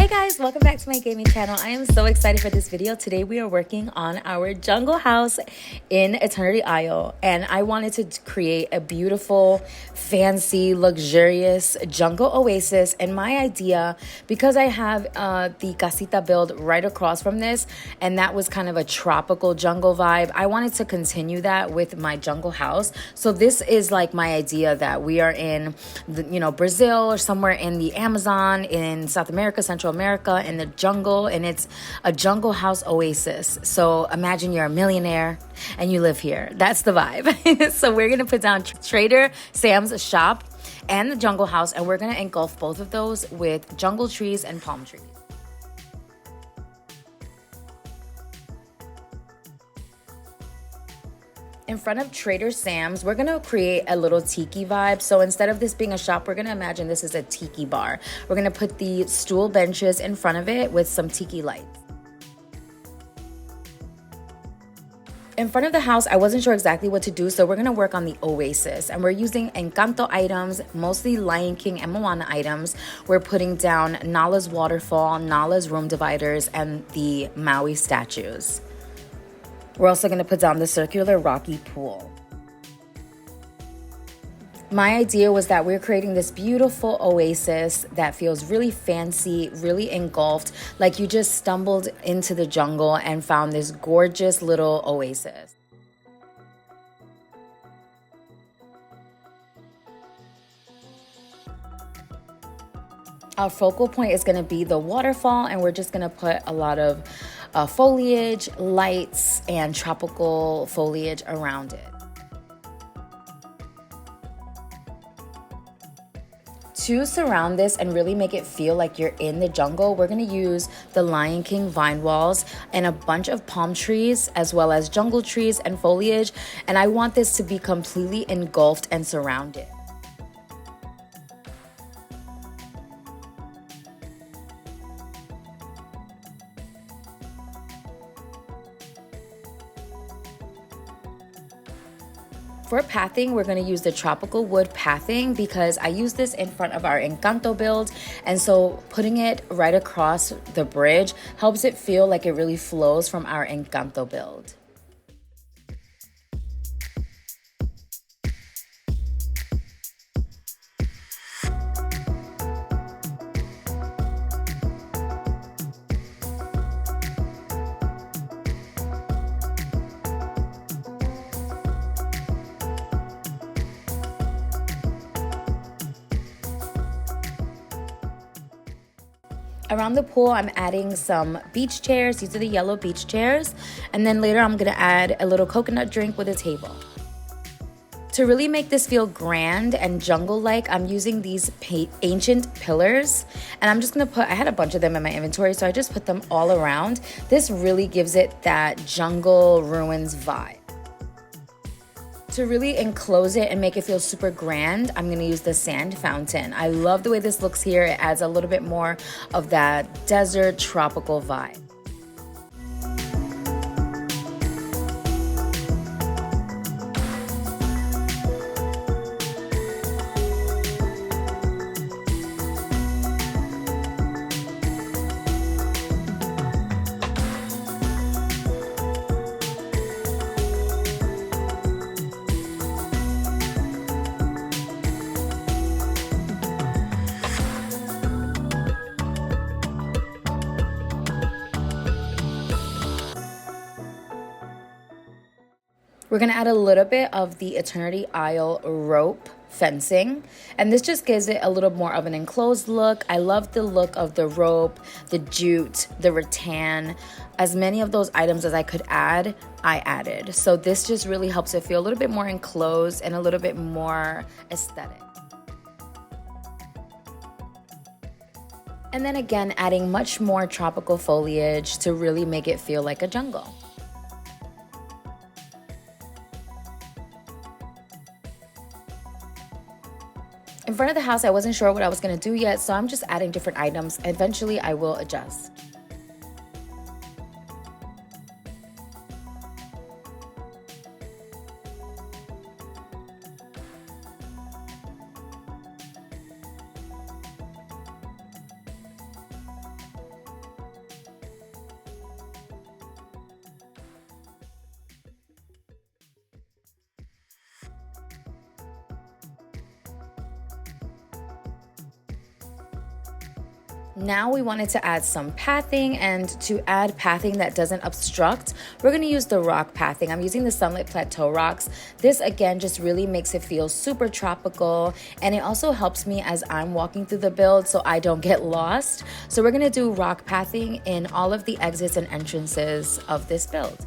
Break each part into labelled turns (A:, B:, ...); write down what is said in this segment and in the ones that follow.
A: Hey guys, welcome back to my gaming channel. I am so excited for this video. Today we are working on our jungle house in Eternity Isle, and I wanted to create a beautiful, fancy, luxurious jungle oasis. And my idea, because I have the casita build right across from this, and that was kind of a tropical jungle vibe, I wanted to continue that with my jungle house. So this is like my idea that we are in Brazil or somewhere in the Amazon, in South America, Central America, in the jungle, and it's a jungle house oasis. So imagine you're a millionaire and you live here. That's the vibe. So we're gonna put down Trader Sam's shop and the jungle house, and we're gonna engulf both of those with jungle trees and palm trees. In front of Trader Sam's, we're gonna create a little tiki vibe. So instead of this being a shop, we're gonna imagine this is a tiki bar. We're gonna put the stool benches in front of it with some tiki lights. In front of the house, I wasn't sure exactly what to do, so we're gonna work on the oasis. And we're using Encanto items, mostly Lion King and Moana items. We're putting down Nala's waterfall, Nala's room dividers, and the Maui statues. We're also going to put down the circular rocky pool. My idea was that we're creating this beautiful oasis that feels really fancy, really engulfed, like you just stumbled into the jungle and found this gorgeous little oasis. Our focal point is going to be the waterfall, and we're just going to put a lot of foliage, lights, and tropical foliage around it. To surround this and really make it feel like you're in the jungle, we're going to use the Lion King vine walls and a bunch of palm trees, as well as jungle trees and foliage, and I want this to be completely engulfed and surrounded. For pathing, we're going to use the tropical wood pathing because I use this in front of our Encanto build, and so putting it right across the bridge helps it feel like it really flows from our Encanto build. Around the pool, I'm adding some beach chairs. These are the yellow beach chairs. And then later, I'm gonna add a little coconut drink with a table. To really make this feel grand and jungle-like, I'm using these ancient pillars. And I'm just gonna I had a bunch of them in my inventory, so I just put them all around. This really gives it that jungle ruins vibe. To really enclose it and make it feel super grand, I'm gonna use the sand fountain. I love the way this looks here. It adds a little bit more of that desert tropical vibe. We're gonna add a little bit of the Eternity Isle rope fencing, and this just gives it a little more of an enclosed look. I love the look of the rope, the jute, the rattan. As many of those items as I could add, I added. So this just really helps it feel a little bit more enclosed and a little bit more aesthetic. And then again, adding much more tropical foliage to really make it feel like a jungle. In front of the house, I wasn't sure what I was gonna do yet, so I'm just adding different items. Eventually, I will adjust. Now we wanted to add some pathing, and to add pathing that doesn't obstruct, we're going to use the rock pathing. I'm using the Sunlit Plateau rocks. This again just really makes it feel super tropical, and it also helps me as I'm walking through the build so I don't get lost. So we're going to do rock pathing in all of the exits and entrances of this build.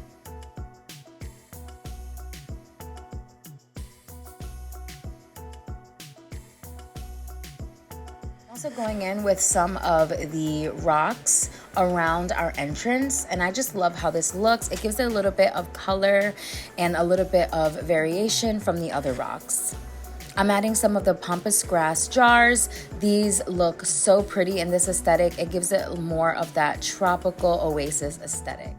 A: Also going in with some of the rocks around our entrance, and I just love how this looks. It gives it a little bit of color and a little bit of variation from the other rocks. I'm adding some of the pampas grass jars. These look so pretty in this aesthetic. It gives it more of that tropical oasis aesthetic.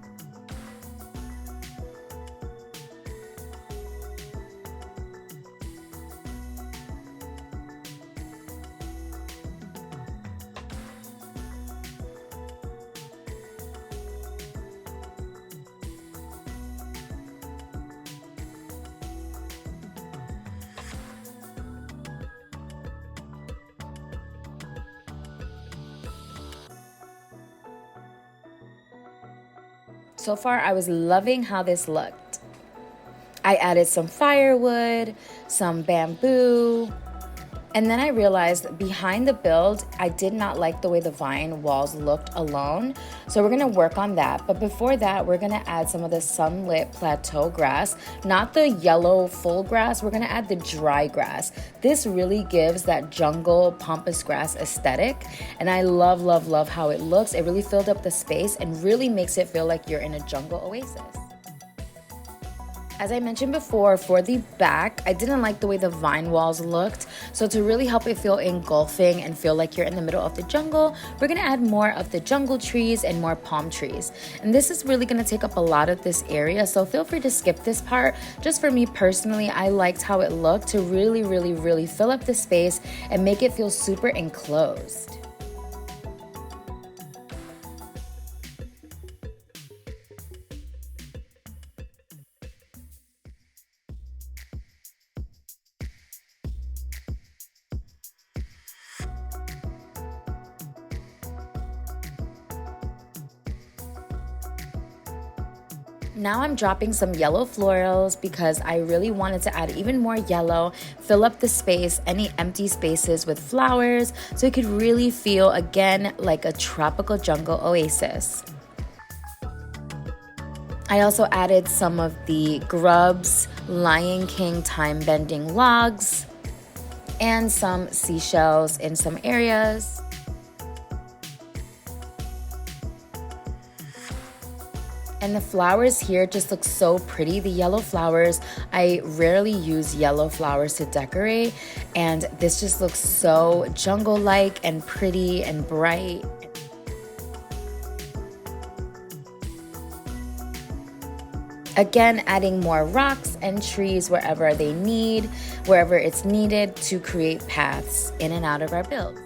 A: So far, I was loving how this looked. I added some firewood, some bamboo, and then I realized behind the build, I did not like the way the vine walls looked alone. So we're gonna work on that. But before that, we're gonna add some of the Sunlit Plateau grass, not the yellow full grass, we're gonna add the dry grass. This really gives that jungle pampas grass aesthetic. And I love, love, love how it looks. It really filled up the space and really makes it feel like you're in a jungle oasis. As I mentioned before, for the back, I didn't like the way the vine walls looked. So to really help it feel engulfing and feel like you're in the middle of the jungle, we're gonna add more of the jungle trees and more palm trees. And this is really gonna take up a lot of this area, so feel free to skip this part. Just for me personally, I liked how it looked to really, really, really fill up the space and make it feel super enclosed. Now I'm dropping some yellow florals because I really wanted to add even more yellow, fill up the space, any empty spaces with flowers, so it could really feel again like a tropical jungle oasis. I also added some of the Grubs Lion King time bending logs and some seashells in some areas. And the flowers here just look so pretty. The yellow flowers, I rarely use yellow flowers to decorate, and this just looks so jungle-like and pretty and bright. Again, adding more rocks and trees wherever it's needed to create paths in and out of our build.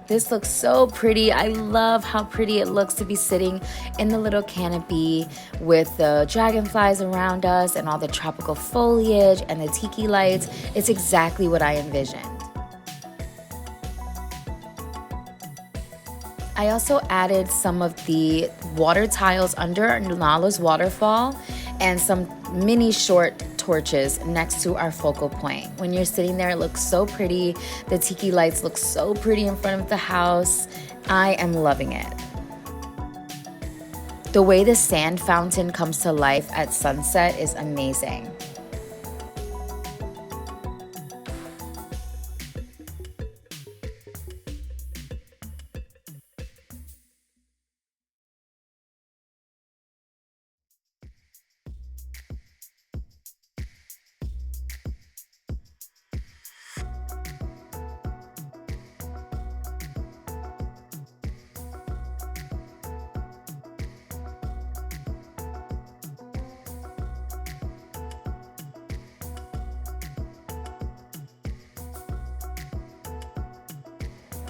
A: This looks so pretty. I love how pretty it looks to be sitting in the little canopy with the dragonflies around us and all the tropical foliage and the tiki lights. It's exactly what I envisioned. I also added some of the water tiles under Nala's waterfall and some mini short torches next to our focal point. When you're sitting there, it looks so pretty. The tiki lights look so pretty in front of the house. I am loving it. The way the sand fountain comes to life at sunset is amazing.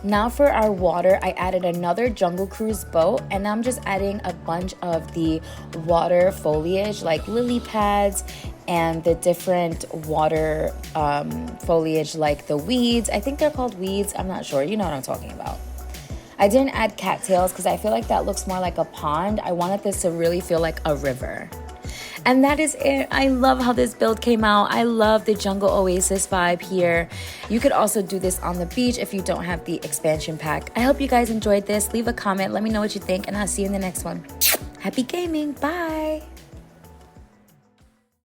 A: Now for our water, I added another Jungle Cruise boat, and I'm just adding a bunch of the water foliage like lily pads and the different water foliage like the weeds. I think they're called weeds. I'm not sure. You know what I'm talking about. I didn't add cattails because I feel like that looks more like a pond. I wanted this to really feel like a river. And that is it. I love how this build came out. I love the jungle oasis vibe here. You could also do this on the beach if you don't have the expansion pack. I hope you guys enjoyed this. Leave a comment. Let me know what you think, and I'll see you in the next one. Happy gaming. Bye.